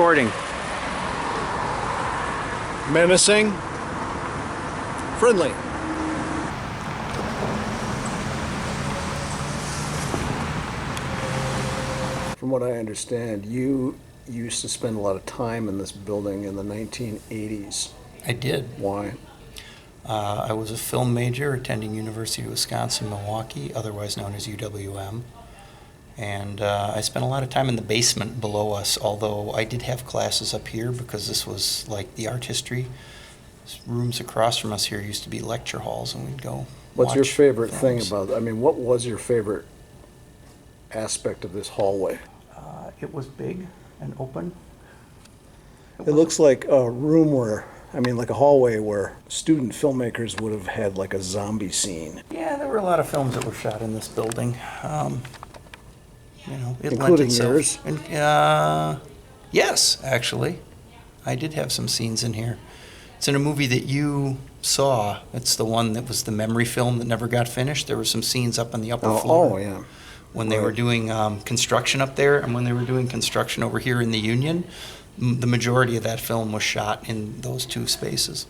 recording. Menacing. Friendly. From what I understand, you used to spend a lot of time in this building in the 1980s. I did. Why? I was a film major attending University of Wisconsin-Milwaukee, otherwise known as UW-M. And I spent a lot of time in the basement below us, although I did have classes up here because this was like the art history. Rooms across from us here used to be lecture halls, and we'd go What's your watch favorite films. thing about, what was your favorite aspect of this hallway? It was big and open. It looks like a room where, like a hallway where student filmmakers would have had like a zombie scene. Yeah, there were a lot of films that were shot in this building. It Including lent itself. yours? And, yes, actually. I did have some scenes in here. It's in a movie that you saw. It's the one that was the memory film that never got finished. There were some scenes up on the upper floor. Oh, yeah. When they were doing construction up there, and when they were doing construction over here in the Union, the majority of that film was shot in those two spaces.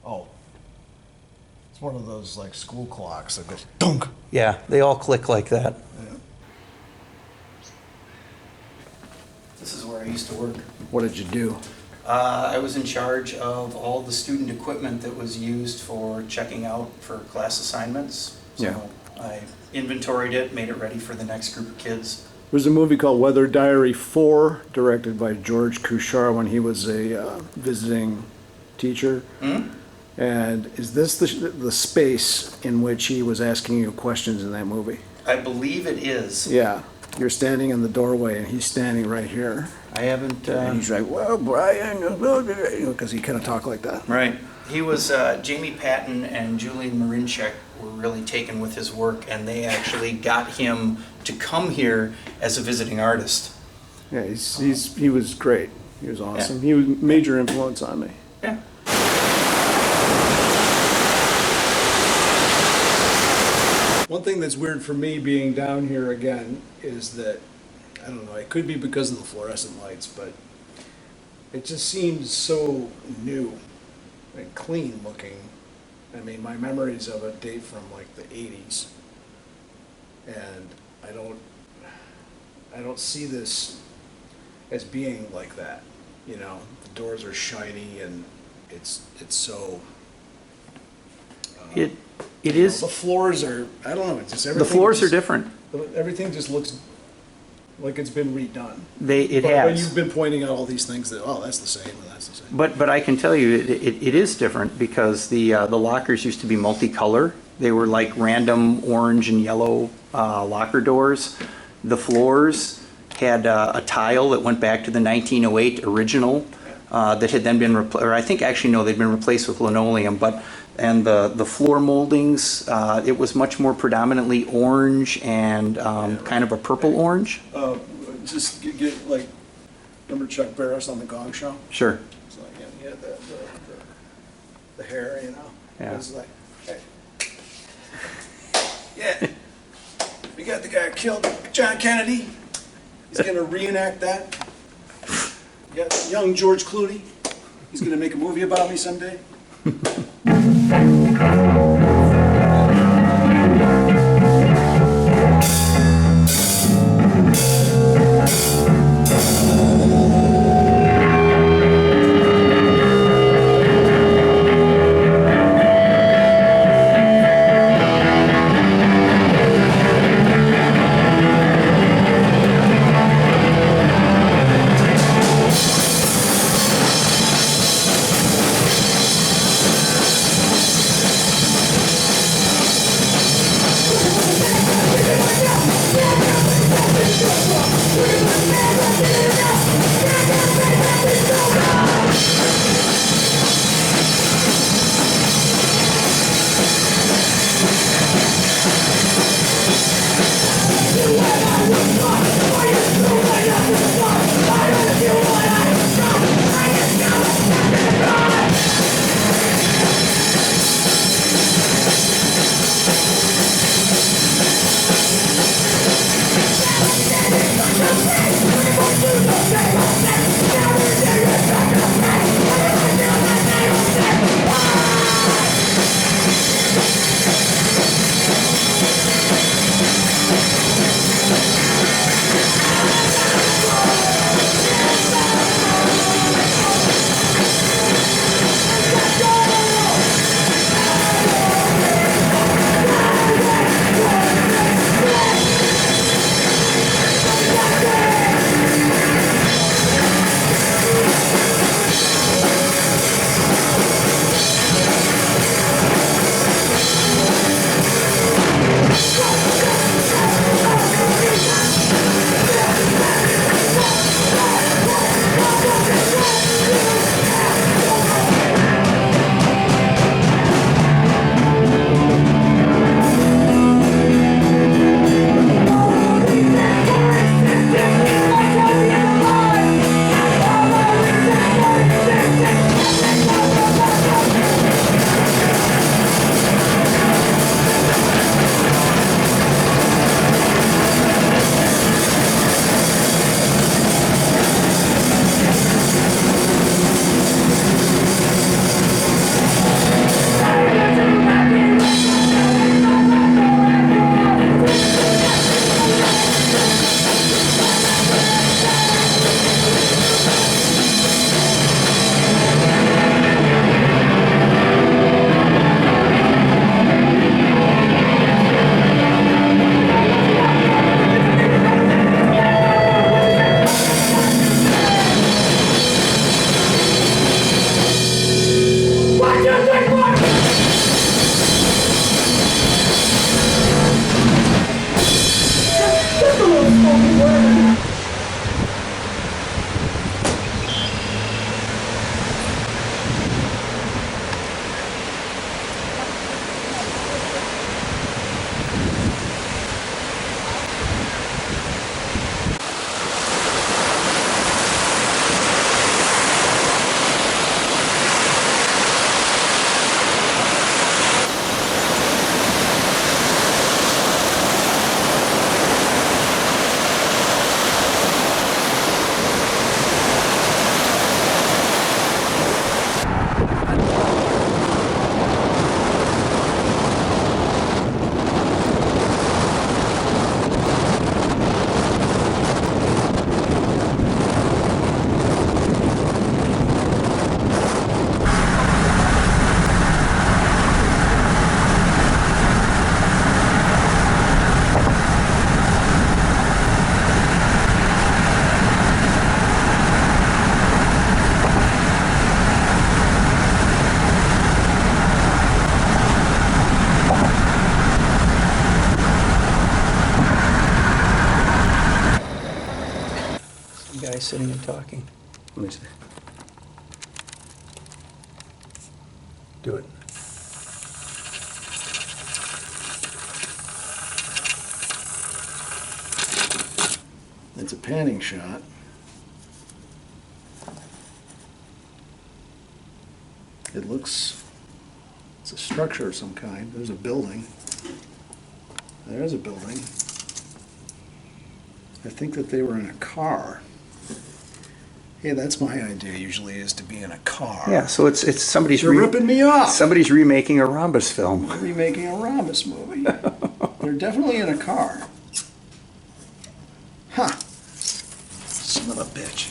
Oh. It's one of those like school clocks that goes dunk. Yeah, they all click like that. Yeah. This is where I used to work. What did you do? I was in charge of all the student equipment that was used for checking out for class assignments. So Yeah. I inventoried it, made it ready for the next group of kids. There's a movie called Weather Diary 4, directed by George Kuchar when he was a visiting teacher. Hmm? And is this the space in which he was asking you questions in that movie? I believe it is. Yeah. You're standing in the doorway and he's standing right here. I haven't... And he's like, well, Brian, because he kind of talked like that. Right. He was, Jamie Patton and Julian Marinchek were really taken with his work, and they actually got him to come here as a visiting artist. Yeah, he was great. He was awesome. Yeah. He was a major influence on me. Yeah. One thing that's weird for me being down here again is that, I don't know, it could be because of the fluorescent lights, but it just seems so new and clean looking. My memories of it date from like the 80s. And I don't see this as being like that. The doors are shiny and it's so... It is... The floors are, I don't know, it's just everything. The floors are just- different. Everything just looks like it's been redone. It But has. you've been pointing out all these things that, oh, that's the same, and that's the same. But I can tell you, it is different because the lockers used to be multicolor. They were like random orange and yellow locker doors. The floors had a tile that went back to the 1908 original that had then been replaced, or I think actually no, they'd been replaced with linoleum. And the floor moldings, it was much more predominantly orange and kind of a purple orange. Just get like, remember Chuck Barris on the Gong Show? Sure. It's like, he had the hair, Yeah. It was like, hey. Yeah. We got the guy who killed John Kennedy. He's gonna reenact that. You got young George Clooney. He's gonna make a movie about me someday. sitting and talking. Let me see. Do it. It's a panning shot. It looks, it's a structure of some kind. There's a building. There's a building. I think that they were in a car. Yeah, that's my idea usually, is to be in a car. Yeah, so it's somebody's You're ripping me off. Somebody's remaking a rhombus film. They're remaking a Rhombus movie. They're definitely in a car. Huh. Son of a bitch.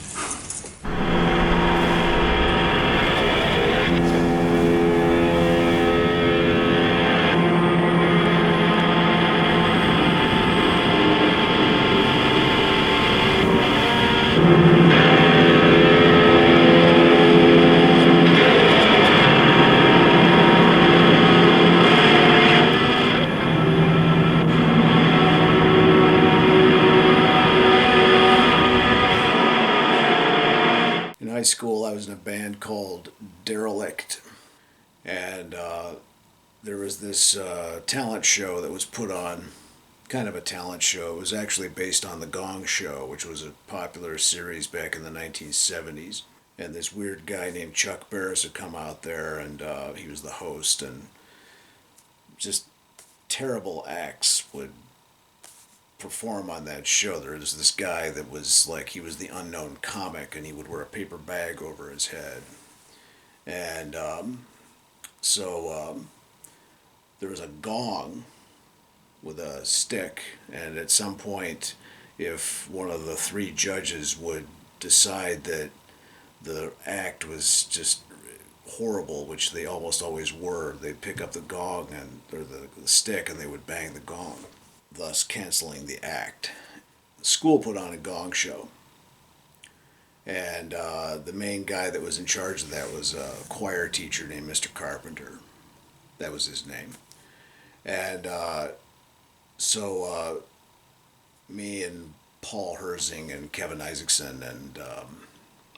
In high school, I was in a band called Derelict, and there was this talent show that was put on, kind of a talent show. It was actually based on The Gong Show, which was a popular series back in the 1970s. And this weird guy named Chuck Barris had come out there, and he was the host, and just terrible acts would perform on that show. There was this guy that was like, he was the unknown comic, and he would wear a paper bag over his head. And there was a gong with a stick, and at some point, if one of the three judges would decide that the act was just horrible, which they almost always were, they'd pick up the gong or the stick, and they would bang the gong, thus canceling the act. The school put on a gong show, and the main guy that was in charge of that was a choir teacher named Mr. Carpenter. That was his name. And so me and Paul Herzing and Kevin Isaacson and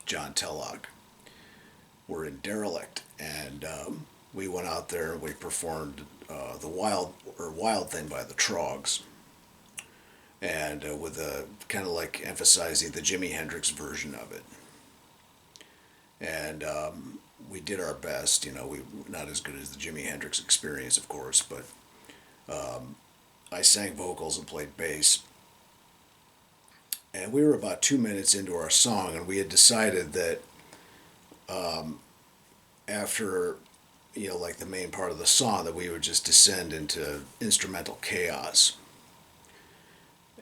John Tellock were in Derelict, and we went out there and we performed the Wild Thing by the Trogs, and with a kind of like emphasizing the Jimi Hendrix version of it. And we did our best, we not as good as the Jimi Hendrix Experience, of course, but I sang vocals and played bass. And we were about 2 minutes into our song, and we had decided that after, like the main part of the song, that we would just descend into instrumental chaos.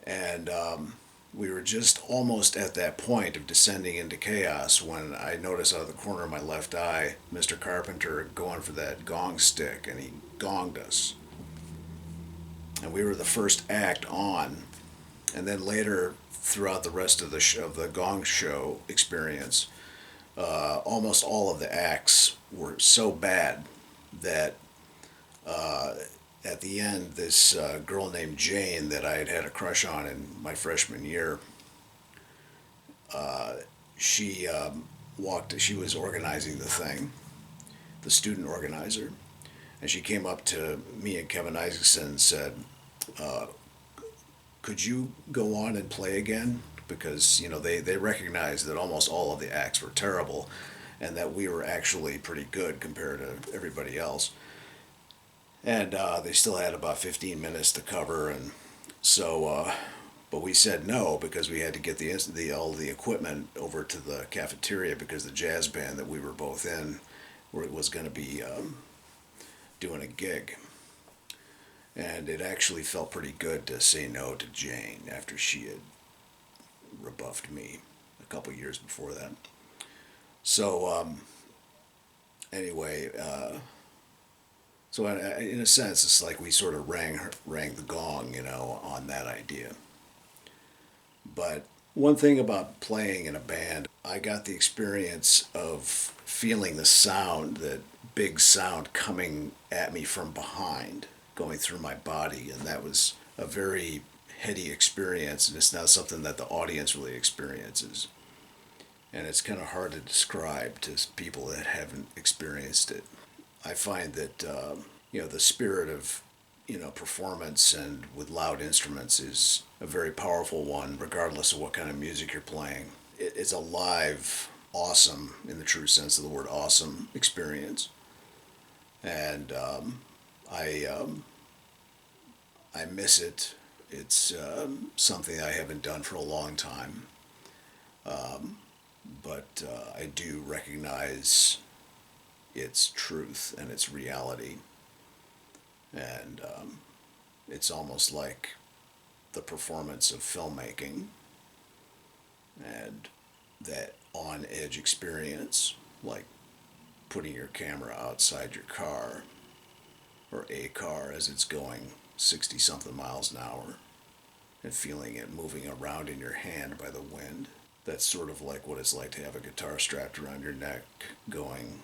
And we were just almost at that point of descending into chaos when I noticed out of the corner of my left eye Mr. Carpenter going for that gong stick, and he gonged us. And we were the first act on. And then later, throughout the rest of the Gong Show experience, almost all of the acts were so bad that at the end, this girl named Jane that I had had a crush on in my freshman year, she was organizing the thing, the student organizer, and she came up to me and Kevin Isaacson and said, could you go on and play again? Because, they recognized that almost all of the acts were terrible and that we were actually pretty good compared to everybody else. And they still had about 15 minutes to cover, and so, but we said no because we had to get all the equipment over to the cafeteria because the jazz band that we were both in was going to be doing a gig. And it actually felt pretty good to say no to Jane after she had rebuffed me a couple years before that. So anyway, so in a sense, it's like we sort of rang the gong, on that idea. But one thing about playing in a band, I got the experience of feeling the sound, that big sound coming at me from behind, going through my body, and that was a very heady experience, and it's not something that the audience really experiences. and it's kind of hard to describe to people that haven't experienced it. I find that the spirit of performance and with loud instruments is a very powerful one, regardless of what kind of music you're playing. It's a live, awesome, in the true sense of the word, awesome experience, and I miss it. It's something I haven't done for a long time. But I do recognize its truth and its reality. And it's almost like the performance of filmmaking and that on-edge experience, like putting your camera outside your car or a car as it's going 60-something miles an hour and feeling it moving around in your hand by the wind. That's sort of like what it's like to have a guitar strapped around your neck going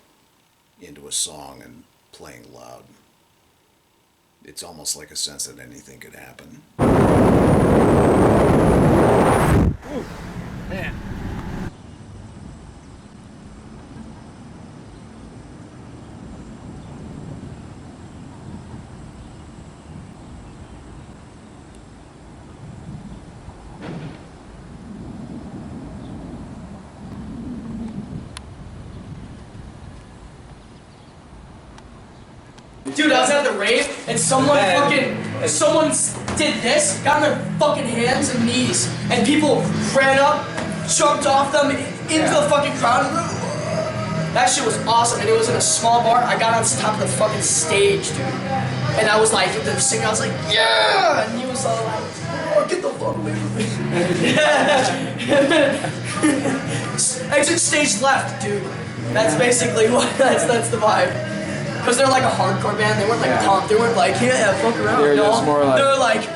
into a song and playing loud. It's almost like a sense that anything could happen. Ooh, man. Dude, I was at the rave and someone did this, got on their fucking hands and knees, and people ran up, jumped off them into the fucking crowd. That shit was awesome, and it was in a small bar. I got on top of the fucking stage, dude, and I was like, the singer, I was like, yeah, and he was all like, oh, get the fuck away from me. Exit stage left, dude. That's basically what. That's the vibe. Because they're like a hardcore band, they weren't like punk, they weren't like, yeah, fuck around. They're no. just more like- They were like,